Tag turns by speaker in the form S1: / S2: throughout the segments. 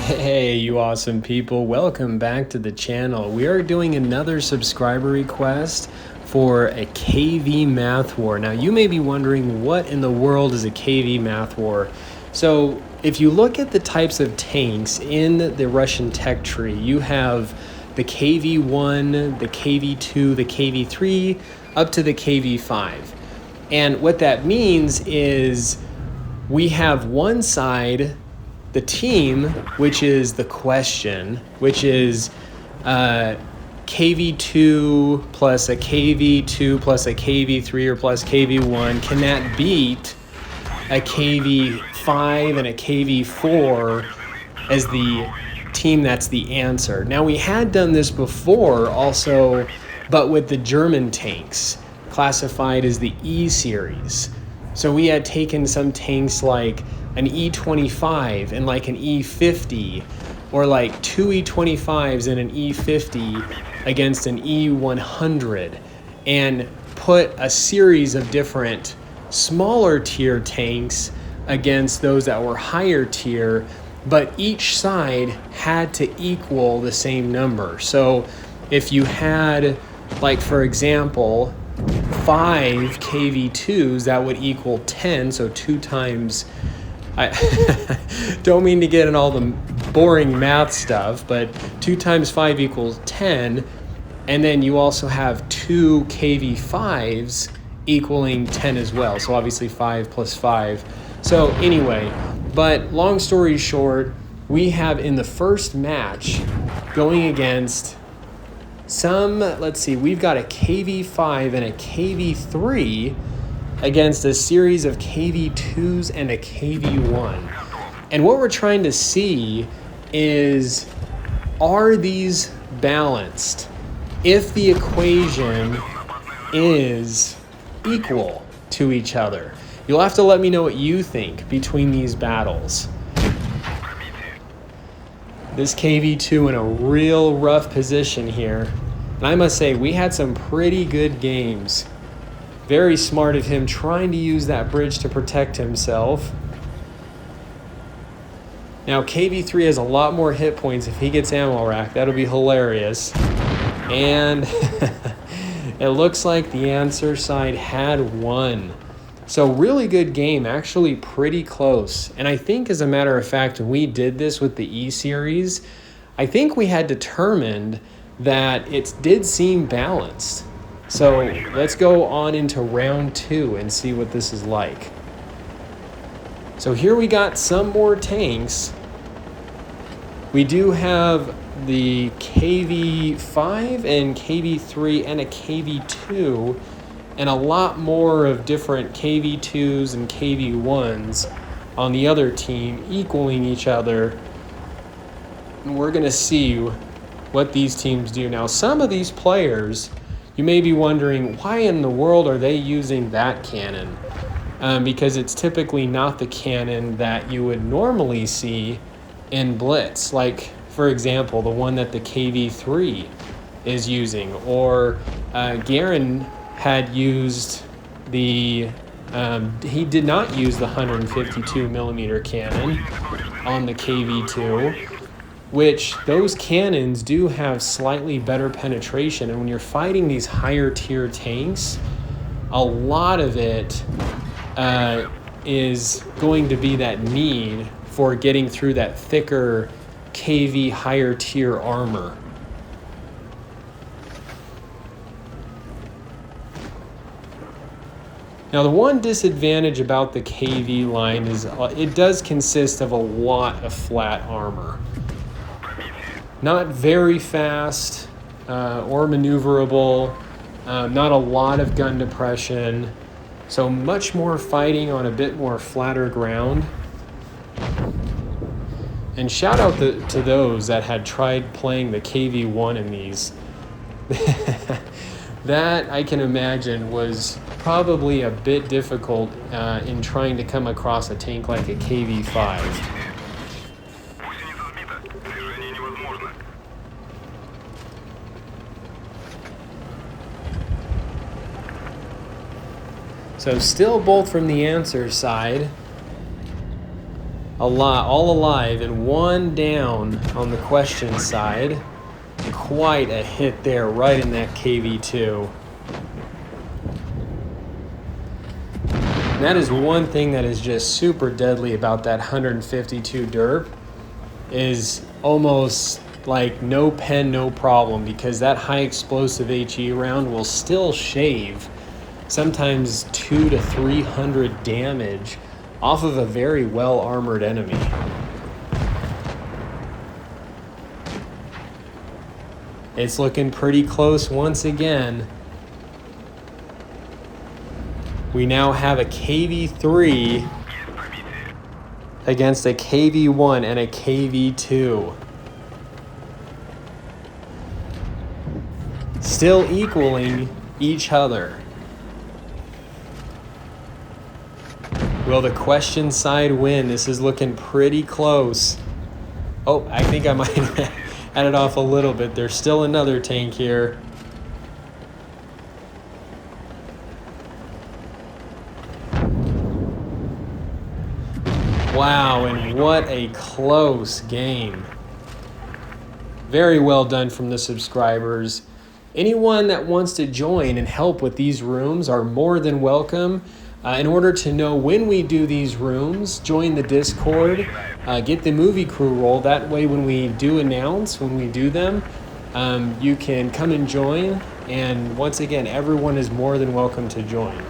S1: Hey, you awesome people. Welcome back to the channel. We are doing another subscriber request for a KV Math War. Now, you may be wondering, what in the world is a KV Math War? So, if you look at the types of tanks in the Russian tech tree, you have the KV-1, the KV-2, the KV-3, up to the KV-5. And what that means is we have one side, the team, which is the question, which is KV2 plus a KV2 plus a KV3 or plus KV1. Can that beat a KV5 and a KV4 as the team that's the answer? Now, we had done this before also, but with the German tanks, classified as the E series. So we had taken some tanks like an E25 and like an E50, or like two E25s and an E50 against an E100, and put a series of different smaller tier tanks against those that were higher tier, but each side had to equal the same number. So if you had, like, for example, 5 KV2s, that would equal 10, so 2 times, I don't mean to get in all the boring math stuff, but 2 times 5 equals 10, and then you also have 2 KV5s equaling 10 as well, so obviously 5 plus 5. So anyway, but long story short, we have in the first match going against let's see, we've got a KV5 and a KV3 against a series of KV2s and a KV1. And what we're trying to see is, are these balanced if the equation is equal to each other? You'll have to let me know what you think between these battles. This KV2 in a real rough position here. And I must say, we had some pretty good games. Very smart of him trying to use that bridge to protect himself. Now, KV3 has a lot more hit points if he gets ammo rack. That'll be hilarious. And it looks like the answer side had won. So really good game, actually pretty close. And I think, as a matter of fact, when we did this with the E series, I think we had determined that it did seem balanced. So let's go on into round 2 and see what this is like. So here we got some more tanks. We do have the KV5 and KV3 and a KV2, and a lot more of different KV2s and KV1s on the other team equaling each other. And we're going to see what these teams do. Now, some of these players, you may be wondering, why in the world are they using that cannon? Because it's typically not the cannon that you would normally see in Blitz. Like, for example, the one that the KV3 is using, or Garion had used he did not use the 152 millimeter cannon on the KV2, which those cannons do have slightly better penetration. And when you're fighting these higher tier tanks, a lot of it is going to be that need for getting through that thicker KV higher tier armor. Now, the one disadvantage about the KV line is it does consist of a lot of flat armor. Not very fast or maneuverable, not a lot of gun depression, so much more fighting on a bit more flatter ground. And shout out to those that had tried playing the KV1 in these. That, I can imagine, was probably a bit difficult in trying to come across a tank like a KV5. So still both from the answer side. all alive, and one down on the question side. Quite a hit there, right in that KV2. And that is one thing that is just super deadly about that 152 derp, is almost like no pen, no problem, because that high explosive HE round will still shave sometimes 200 to 300 damage off of a very well armored enemy. It's looking pretty close once again. We now have a KV3 against a KV1 and a KV2. Still equaling each other. Will the question side win? This is looking pretty close. Oh, I think I might have added off a little bit. There's still another tank here. Wow, and what a close game. Very well done from the subscribers. Anyone that wants to join and help with these rooms are more than welcome. In order to know when we do these rooms, join the Discord, get the movie crew roll. That way when we do announce, when we do them, you can come and join. And once again, everyone is more than welcome to join.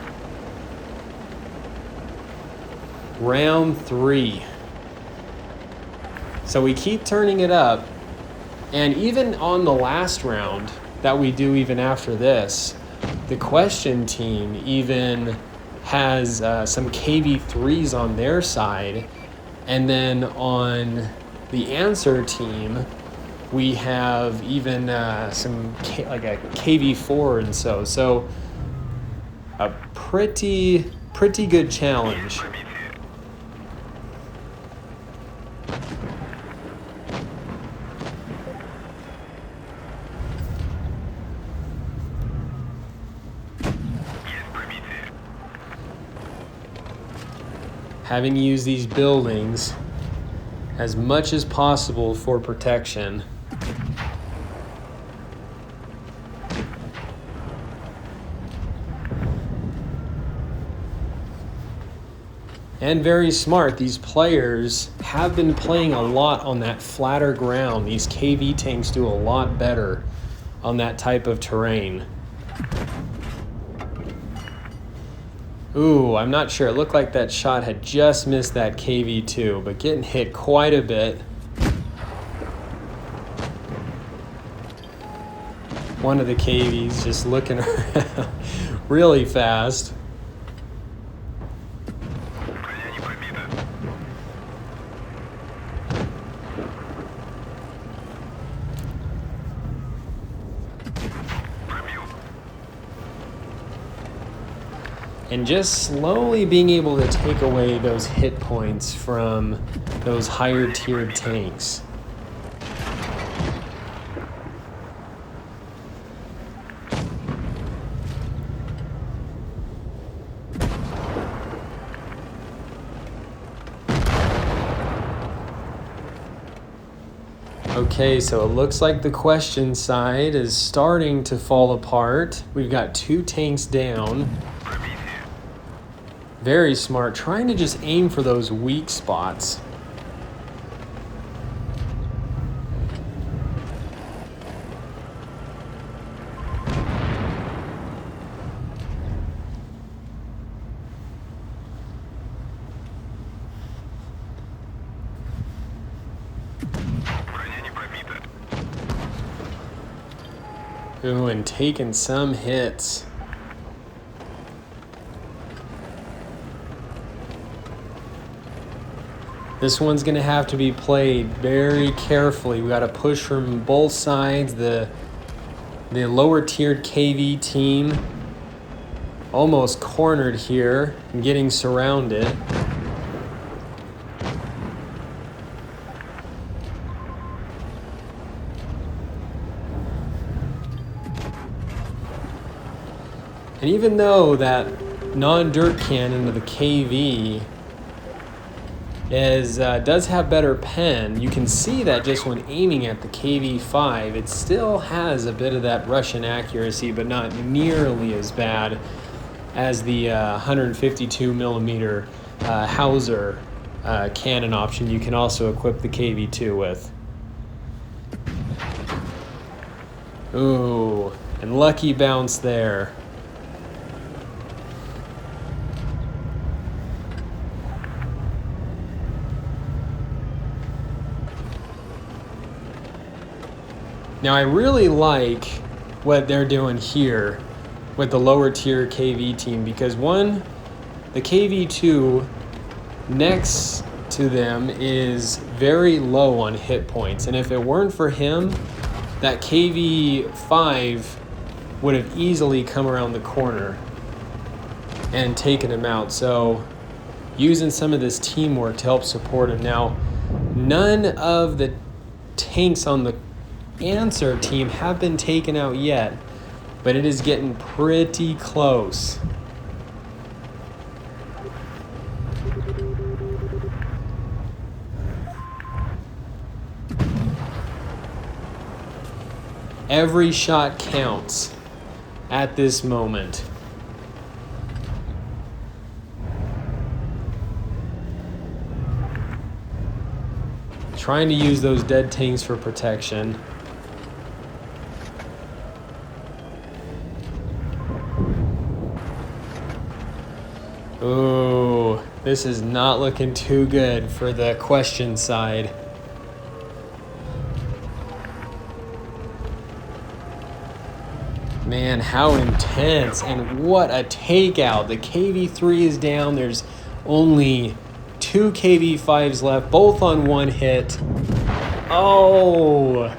S1: Round 3. So we keep turning it up. And even on the last round that we do even after this, the question team even has some KV3s on their side, and then on the answer team we have even like a KV4, and so a pretty good challenge. Having used these buildings as much as possible for protection. And very smart, these players have been playing a lot on that flatter ground. These KV tanks do a lot better on that type of terrain. Ooh, I'm not sure. It looked like that shot had just missed that KV2, but getting hit quite a bit. One of the KVs just looking around really fast. And just slowly being able to take away those hit points from those higher tiered tanks. Okay, so it looks like the question side is starting to fall apart. We've got 2 tanks down. Very smart, trying to just aim for those weak spots. Ooh, and taking some hits. This one's going to have to be played very carefully. We got to push from both sides. The lower tiered KV team almost cornered here and getting surrounded. And even though that non-dirt cannon of the KV does have better pen. You can see that just when aiming at the KV5, it still has a bit of that Russian accuracy, but not nearly as bad as the 152 millimeter Hauser cannon option you can also equip the KV2 with. Ooh, and lucky bounce there. Now I really like what they're doing here with the lower tier KV team, because one, the KV2 next to them is very low on hit points, and if it weren't for him, that KV5 would have easily come around the corner and taken him out. So using some of this teamwork to help support him. Now, none of the tanks on the answer team have been taken out yet, but it is getting pretty close. Every shot counts at this moment. Trying to use those dead tanks for protection. Ooh, this is not looking too good for the question side. Man, how intense, and what a takeout. The KV3 is down. There's only 2 KV5s left, both on one hit. Oh,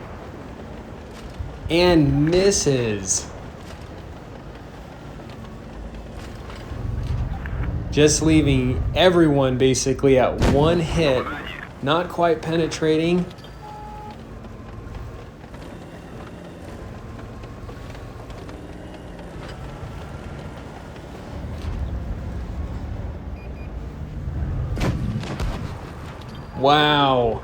S1: and misses. Just leaving everyone basically at one hit, not quite penetrating. Wow.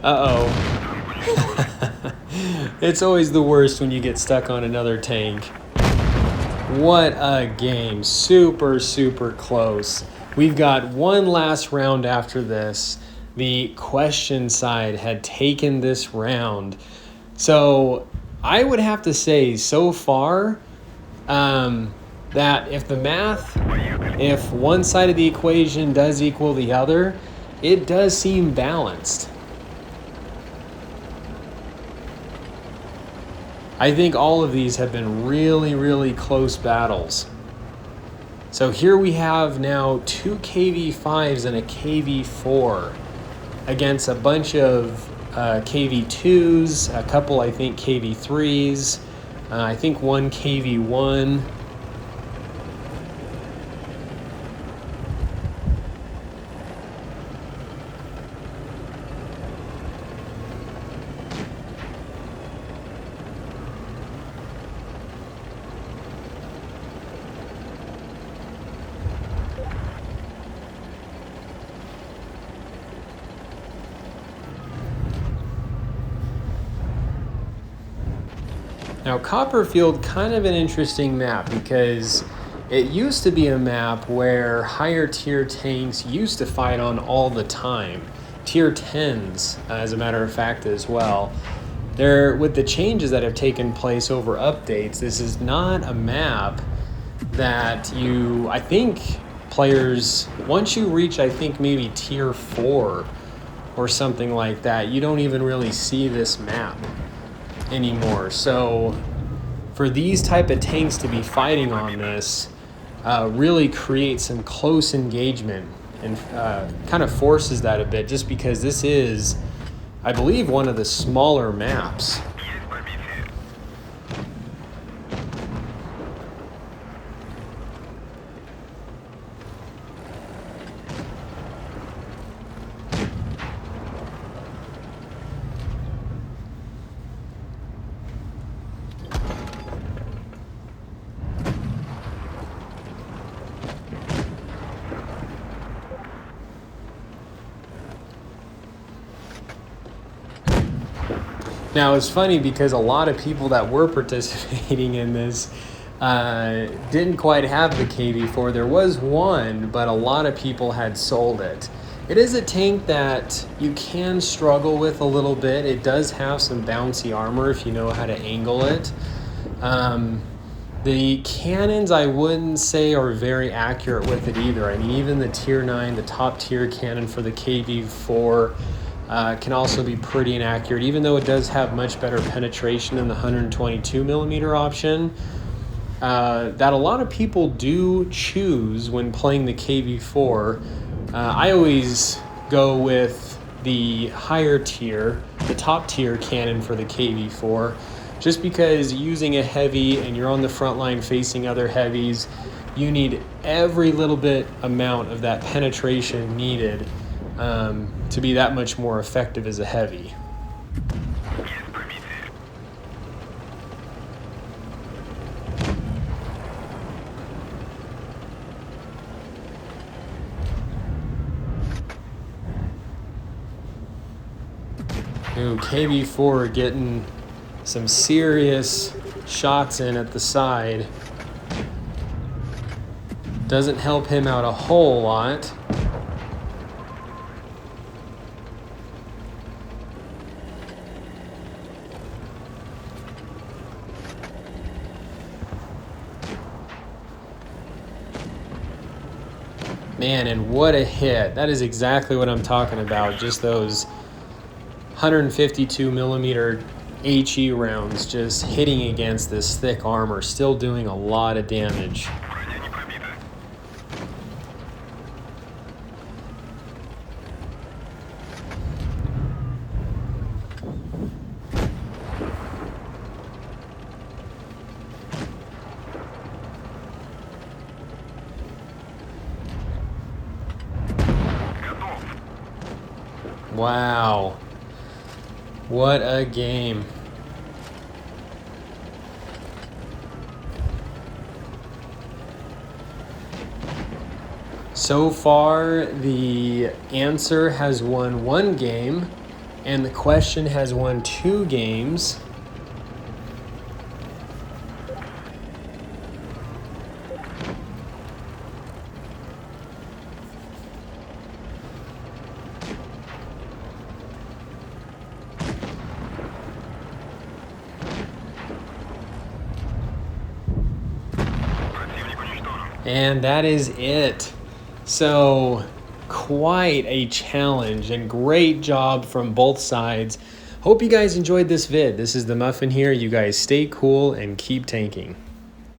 S1: Uh-oh. It's always the worst when you get stuck on another tank. What a game. Super, super close. We've got one last round after this. The question side had taken this round. So I would have to say so far that if one side of the equation does equal the other, it does seem balanced. I think all of these have been really, really close battles. So here we have now 2 KV5s and a KV4 against a bunch of KV2s, a couple, I think, KV3s, I think one KV1. Now, Copperfield, kind of an interesting map, because it used to be a map where higher tier tanks used to fight on all the time. Tier 10s, as a matter of fact, as well. With the changes that have taken place over updates, this is not a map that I think players, once you reach, I think, maybe tier 4 or something like that, you don't even really see this map anymore. So for these type of tanks to be fighting on this really creates some close engagement, and kind of forces that a bit, just because this is, I believe, one of the smaller maps. Now, it's funny because a lot of people that were participating in this didn't quite have the KV4. There was one, but a lot of people had sold it. It is a tank that you can struggle with a little bit. It does have some bouncy armor if you know how to angle it. The cannons, I wouldn't say are very accurate with it either. I mean, even the tier 9, the top tier cannon for the KV4 can also be pretty inaccurate, even though it does have much better penetration than the 122 millimeter option. That a lot of people do choose when playing the KV4. I always go with the higher tier, the top tier cannon for the KV4, just because using a heavy and you're on the front line facing other heavies, you need every little bit amount of that penetration needed to be that much more effective as a heavy. Ooh, KV4 getting some serious shots in at the side. Doesn't help him out a whole lot. Man, and what a hit. That is exactly what I'm talking about. Just those 152 millimeter HE rounds just hitting against this thick armor, still doing a lot of damage. Wow. What a game. So far, the answer has won 1 game, and the question has won 2 games. And that is it. So quite a challenge and great job from both sides. Hope you guys enjoyed this vid. This is the Muffin here. You guys stay cool and keep tanking.